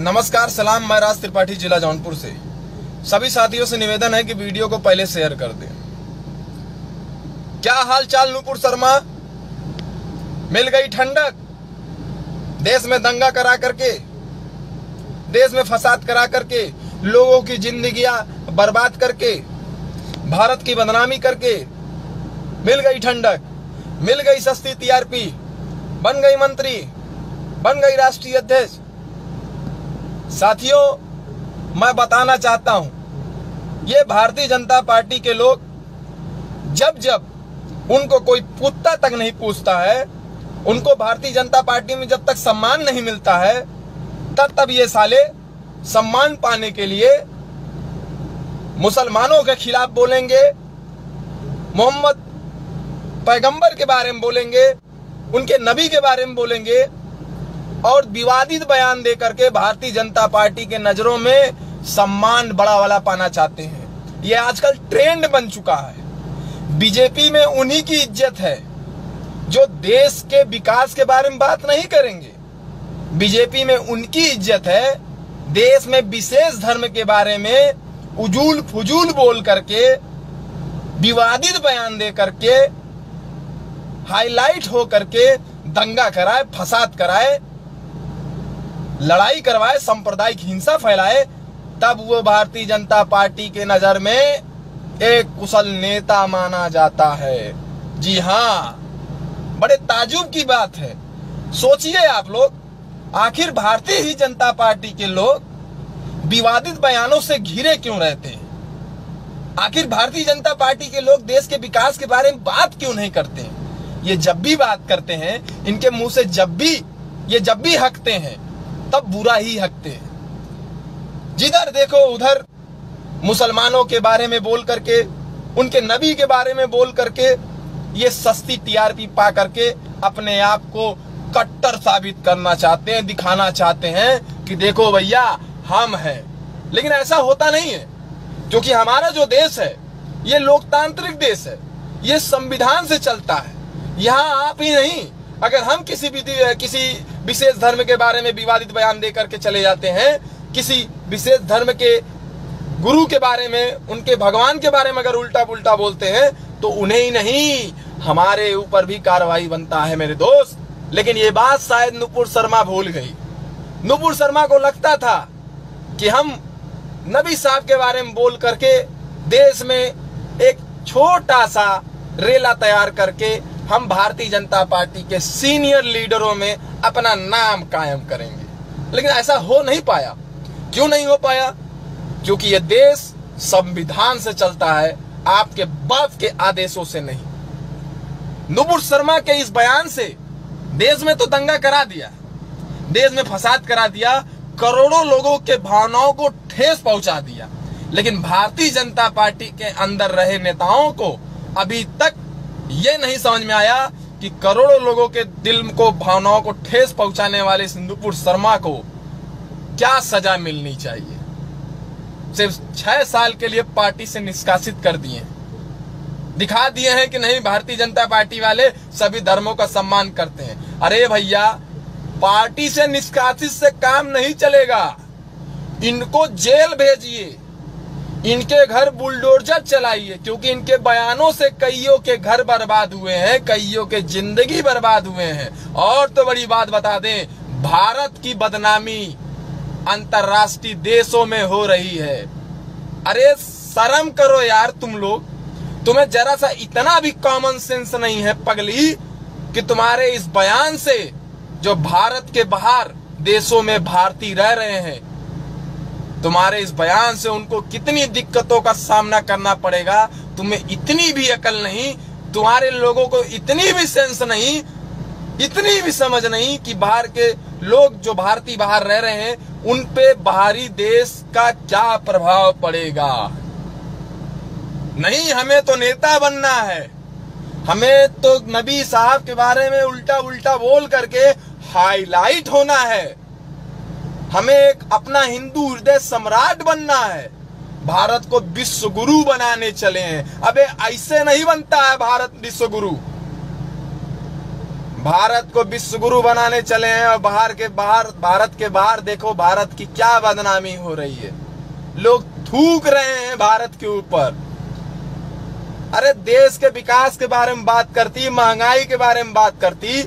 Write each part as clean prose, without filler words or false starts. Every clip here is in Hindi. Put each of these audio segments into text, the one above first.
नमस्कार सलाम, मैं राज त्रिपाठी, जिला जौनपुर से। सभी साथियों से निवेदन है कि वीडियो को पहले शेयर कर दें। क्या हाल चाल नूपुर शर्मा? मिल गई ठंडक? देश में दंगा करा करके, देश में फसाद करा करके, लोगों की जिंदगियां बर्बाद करके, भारत की बदनामी करके मिल गई ठंडक, मिल गई सस्ती टीआरपी, बन गई मंत्री, बन गई राष्ट्रीय अध्यक्ष। साथियों, मैं बताना चाहता हूं, ये भारतीय जनता पार्टी के लोग जब जब उनको कोई पूछता तक नहीं पूछता है, उनको भारतीय जनता पार्टी में जब तक सम्मान नहीं मिलता है, तब तब ये साले सम्मान पाने के लिए मुसलमानों के खिलाफ बोलेंगे, मोहम्मद पैगंबर के बारे में बोलेंगे, उनके नबी के बारे में बोलेंगे और विवादित बयान दे करके भारतीय जनता पार्टी के नजरों में सम्मान बड़ा वाला पाना चाहते हैं। यह आजकल ट्रेंड बन चुका है। बीजेपी में उन्हीं की इज्जत है जो देश के विकास के बारे में बात नहीं करेंगे। बीजेपी में उनकी इज्जत है देश में विशेष धर्म के बारे में उजूल फुजूल बोल करके, विवादित बयान दे करके, हाईलाइट हो करके दंगा कराए, फसाद कराए, लड़ाई करवाए, सांप्रदायिक हिंसा फैलाए, तब वो भारतीय जनता पार्टी के नजर में एक कुशल नेता माना जाता है। जी हां, बड़े ताज्जुब की बात है। सोचिए आप लोग, आखिर भारतीय ही जनता पार्टी के लोग विवादित बयानों से घिरे क्यों रहते हैं? आखिर भारतीय जनता पार्टी के लोग देश के विकास के बारे में बात क्यों नहीं करते हैं? ये जब भी बात करते हैं, इनके मुंह से जब भी हकते हैं, तब बुरा ही हकते हैं। जिधर देखो उधर मुसलमानों के बारे में बोल करके, उनके नबी के बारे में बोल करके, ये सस्ती टीआरपी पा करके अपने आप को कट्टर साबित करना चाहते हैं, दिखाना चाहते हैं कि देखो भैया हम हैं। लेकिन ऐसा होता नहीं है, क्योंकि हमारा जो देश है ये लोकतांत्रिक देश है, ये संविधान से चलता है। यहाँ आप ही नहीं, अगर हम किसी विशेष धर्म के बारे में विवादित बयान दे करके चले जाते हैं, किसी विशेष धर्म के गुरु के बारे में, उनके भगवान के बारे में अगर उल्टा पुल्टा बोलते हैं, तो उन्हें ही नहीं हमारे ऊपर भी कार्रवाई बनता है मेरे दोस्त। लेकिन ये बात शायद नूपुर शर्मा भूल गई। नूपुर शर्मा को लगता था कि हम नबी साहब के बारे में बोल करके देश में एक छोटा सा रेला तैयार करके हम भारतीय जनता पार्टी के सीनियर लीडरों में अपना नाम कायम करेंगे। लेकिन ऐसा हो नहीं पाया। क्यों नहीं हो पाया? क्योंकि यह देश संविधान से चलता है, आपके बाप के आदेशों से नहीं। नूपुर शर्मा के इस बयान से देश में तो दंगा करा दिया, देश में फसाद करा दिया, करोड़ों लोगों के भावनाओं को ठेस पहुंचा दिया। लेकिन भारतीय जनता पार्टी के अंदर रहे नेताओं को अभी तक ये नहीं समझ में आया कि करोड़ों लोगों के दिल को, भावनाओं को ठेस पहुंचाने वाले नूपुर शर्मा को क्या सजा मिलनी चाहिए। सिर्फ 6 साल के लिए पार्टी से निष्कासित कर दिए, दिखा दिए हैं कि नहीं भारतीय जनता पार्टी वाले सभी धर्मों का सम्मान करते हैं। अरे भैया, पार्टी से निष्कासित से काम नहीं चलेगा। इनको जेल भेजिए, इनके घर बुलडोजर चलाइए, क्योंकि इनके बयानों से कईयों के घर बर्बाद हुए हैं, कईयों के जिंदगी बर्बाद हुए हैं। और तो बड़ी बात बता दें, भारत की बदनामी अंतर्राष्ट्रीय देशों में हो रही है। अरे शर्म करो यार तुम लोग, तुम्हें जरा सा इतना भी कॉमन सेंस नहीं है पगली, कि तुम्हारे इस बयान से जो भारत के बाहर देशों में भारतीय रह रहे हैं, तुम्हारे इस बयान से उनको कितनी दिक्कतों का सामना करना पड़ेगा। तुम्हें इतनी भी अकल नहीं, तुम्हारे लोगों को इतनी भी सेंस नहीं, इतनी भी समझ नहीं कि बाहर के लोग जो भारतीय बाहर रह रहे हैं, उन पे बाहरी देश का क्या प्रभाव पड़ेगा। नहीं, हमें तो नेता बनना है, हमें तो नबी साहब के बारे में उल्टा उल्टा बोल करके हाईलाइट होना है, हमें एक अपना हिंदू हृदय सम्राट बनना है, भारत को विश्व गुरु बनाने चले हैं। अबे ऐसे नहीं बनता है भारत विश्व गुरु। भारत को विश्व गुरु बनाने चले हैं और भारत के बाहर देखो भारत की क्या बदनामी हो रही है। लोग थूक रहे हैं भारत के ऊपर। अरे देश के विकास के बारे में बात करती, महंगाई के बारे में बात करती,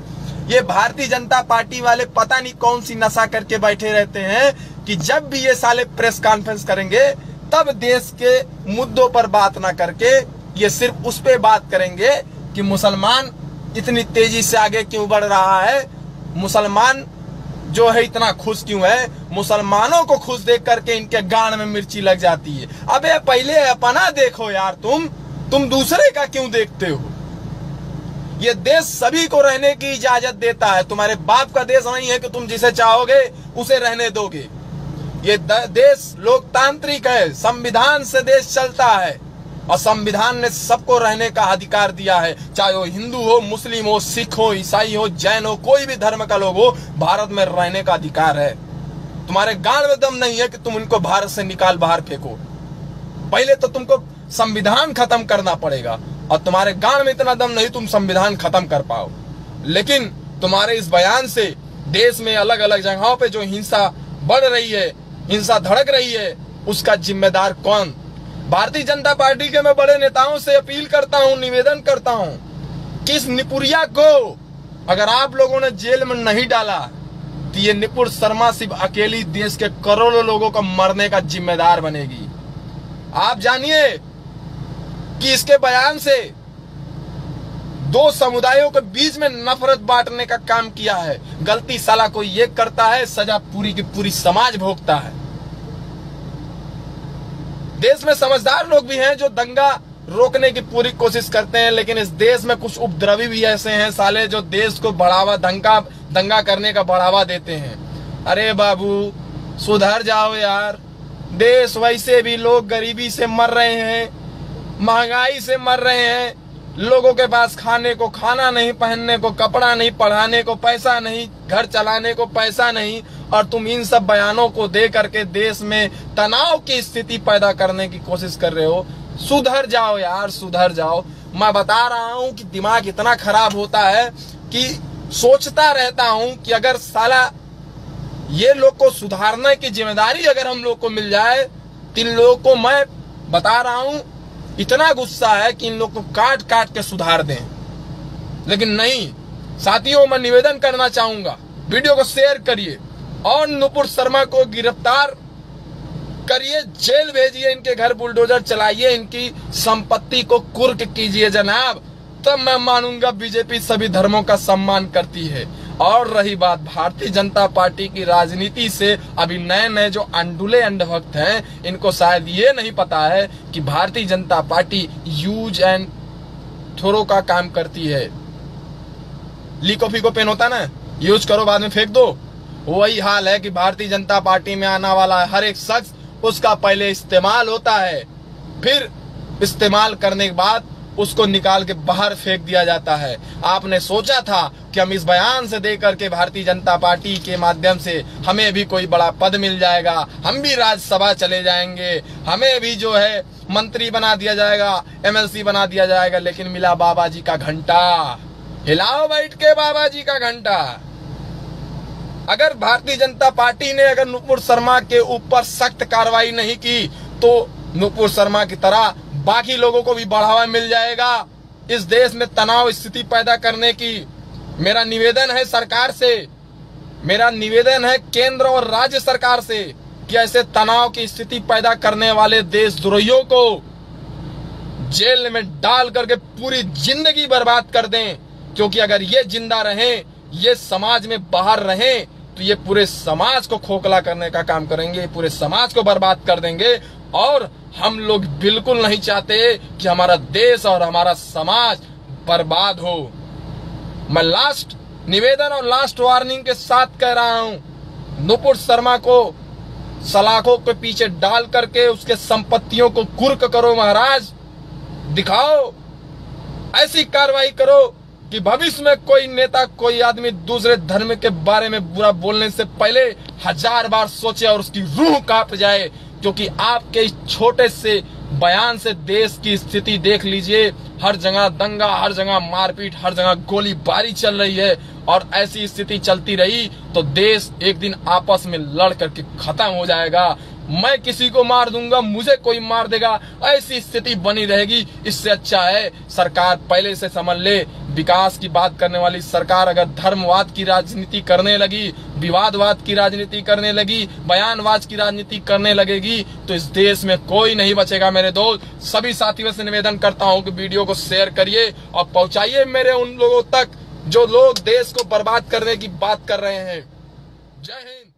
ये भारतीय जनता पार्टी वाले पता नहीं कौन सी नशा करके बैठे रहते हैं कि जब भी ये साले प्रेस कॉन्फ्रेंस करेंगे तब देश के मुद्दों पर बात ना करके ये सिर्फ उस पे बात करेंगे कि मुसलमान इतनी तेजी से आगे क्यों बढ़ रहा है, मुसलमान जो है इतना खुश क्यों है। मुसलमानों को खुश देख करके इनके गान में मिर्ची लग जाती है। अबे पहले अपना देखो यार, तुम दूसरे का क्यों देखते हो। ये देश सभी को रहने की इजाजत देता है। तुम्हारे बाप का देश नहीं है कि तुम जिसे चाहोगे उसे रहने दोगे। ये देश लोकतांत्रिक है, संविधान से देश चलता है और संविधान ने सबको रहने का अधिकार दिया है, चाहे वो हिंदू हो, मुस्लिम हो, सिख हो, ईसाई हो, जैन हो, कोई भी धर्म का लोग हो, भारत में रहने का अधिकार है। तुम्हारे गांड में दम नहीं है कि तुम इनको भारत से निकाल बाहर फेंको। पहले तो तुमको संविधान खत्म करना पड़ेगा और तुम्हारे गांड में इतना दम नहीं तुम संविधान खत्म कर पाओ। लेकिन तुम्हारे इस बयान से देश में अलग अलग जगहों पे जो हिंसा बढ़ रही है, हिंसा धड़क रही है, उसका जिम्मेदार कौन। भारतीय जनता पार्टी के मैं बड़े नेताओं से अपील करता हूं, निवेदन करता हूं कि इस निपुरिया को अगर आप लोगों ने जेल में नहीं डाला तो ये निपुर शर्मा सिर्फ अकेली देश के करोड़ों लोगों का मरने का जिम्मेदार बनेगी। आप जानिए कि इसके बयान से दो समुदायों के बीच में नफरत बांटने का काम किया है। गलती साला कोई ये करता है, सजा पूरी की पूरी समाज भोगता है। देश में समझदार लोग भी हैं जो दंगा रोकने की पूरी कोशिश करते हैं, लेकिन इस देश में कुछ उपद्रवी भी ऐसे हैं साले जो देश को बढ़ावा दंगा करने का बढ़ावा देते हैं। अरे बाबू सुधर जाओ यार, देश वैसे भी लोग गरीबी से मर रहे हैं, महंगाई से मर रहे हैं, लोगों के पास खाने को खाना नहीं, पहनने को कपड़ा नहीं, पढ़ाने को पैसा नहीं, घर चलाने को पैसा नहीं, और तुम इन सब बयानों को दे करके देश में तनाव की स्थिति पैदा करने की कोशिश कर रहे हो। सुधर जाओ यार, सुधर जाओ। मैं बता रहा हूं कि दिमाग इतना खराब होता है कि सोचता रहता हूं कि अगर साला ये लोग को सुधारने की जिम्मेदारी अगर हम लोग को मिल जाए तो इन लोगों को, मैं बता रहा हूं, इतना गुस्सा है कि इन लोग को काट काट के सुधार दें। लेकिन नहीं साथियों, मैं निवेदन करना चाहूंगा, वीडियो को शेयर करिए और नुपुर शर्मा को गिरफ्तार करिए, जेल भेजिए, इनके घर बुलडोजर चलाइए, इनकी संपत्ति को कुर्क कीजिए जनाब, तब मैं मानूंगा बीजेपी सभी धर्मों का सम्मान करती है। और रही बात भारतीय जनता पार्टी की राजनीति से, अभी नए नए जो अंडुले अंधभक्त हैं इनको शायद ये नहीं पता है कि Bharatiya Janata party use and throw का काम करती है। लीको फीको पेन होता ना, यूज करो बाद में फेंक दो, वही हाल है कि भारतीय जनता पार्टी में आने वाला हर एक शख्स उसका पहले इस्तेमाल होता है, फिर इस्तेमाल करने के बाद उसको निकाल के बाहर फेंक दिया जाता है। आपने सोचा था कि हम इस बयान से देकर के भारतीय जनता पार्टी के माध्यम से हमें भी कोई बड़ा पद मिल जाएगा, हम भी राज्यसभा चले जाएंगे, हमें भी जो है मंत्री बना दिया जाएगा, एमएलसी बना दिया जाएगा, लेकिन मिला बाबा जी का घंटा। हिलाओ बैठ के बाबा जी का घंटा। अगर भारतीय जनता पार्टी ने अगर नुपुर शर्मा के ऊपर सख्त कार्रवाई नहीं की तो नुपुर शर्मा की तरह बाकी लोगों को भी बढ़ावा मिल जाएगा इस देश में तनाव स्थिति पैदा करने की। मेरा निवेदन है सरकार से, मेरा निवेदन है केंद्र और राज्य सरकार से कि ऐसे तनाव की स्थिति पैदा करने वाले देशद्रोहियों को जेल में डाल करके पूरी जिंदगी बर्बाद कर दें, क्योंकि अगर ये जिंदा रहें, ये समाज में बाहर रहें तो ये पूरे समाज को खोखला करने का काम करेंगे, पूरे समाज को बर्बाद कर देंगे। और हम लोग बिल्कुल नहीं चाहते कि हमारा देश और हमारा समाज बर्बाद हो। मैं लास्ट निवेदन और लास्ट वार्निंग के साथ कह रहा हूं, नुपुर शर्मा को सलाखों के पीछे डाल करके उसके संपत्तियों को कुर्क करो महाराज, दिखाओ, ऐसी कार्रवाई करो कि भविष्य में कोई नेता, कोई आदमी दूसरे धर्म के बारे में बुरा बोलने से पहले 1000 बार सोचे और उसकी रूह कांप जाए, क्योंकि आपके इस छोटे से बयान से देश की स्थिति देख लीजिए, हर जगह दंगा, हर जगह मारपीट, हर जगह गोलीबारी चल रही है। और ऐसी स्थिति चलती रही तो देश एक दिन आपस में लड़ करके खत्म हो जाएगा। मैं किसी को मार दूंगा, मुझे कोई मार देगा, ऐसी स्थिति बनी रहेगी। इससे अच्छा है सरकार पहले से समझ ले। विकास की बात करने वाली सरकार अगर धर्मवाद की राजनीति करने लगी, विवादवाद की राजनीति करने लगी, बयानबाज की राजनीति करने लगेगी तो इस देश में कोई नहीं बचेगा। मेरे दोस्त, सभी साथियों से निवेदन करता हूं कि वीडियो को शेयर करिए और पहुंचाइए मेरे उन लोगों तक जो लोग देश को बर्बाद करने की बात कर रहे हैं। जय हिंद।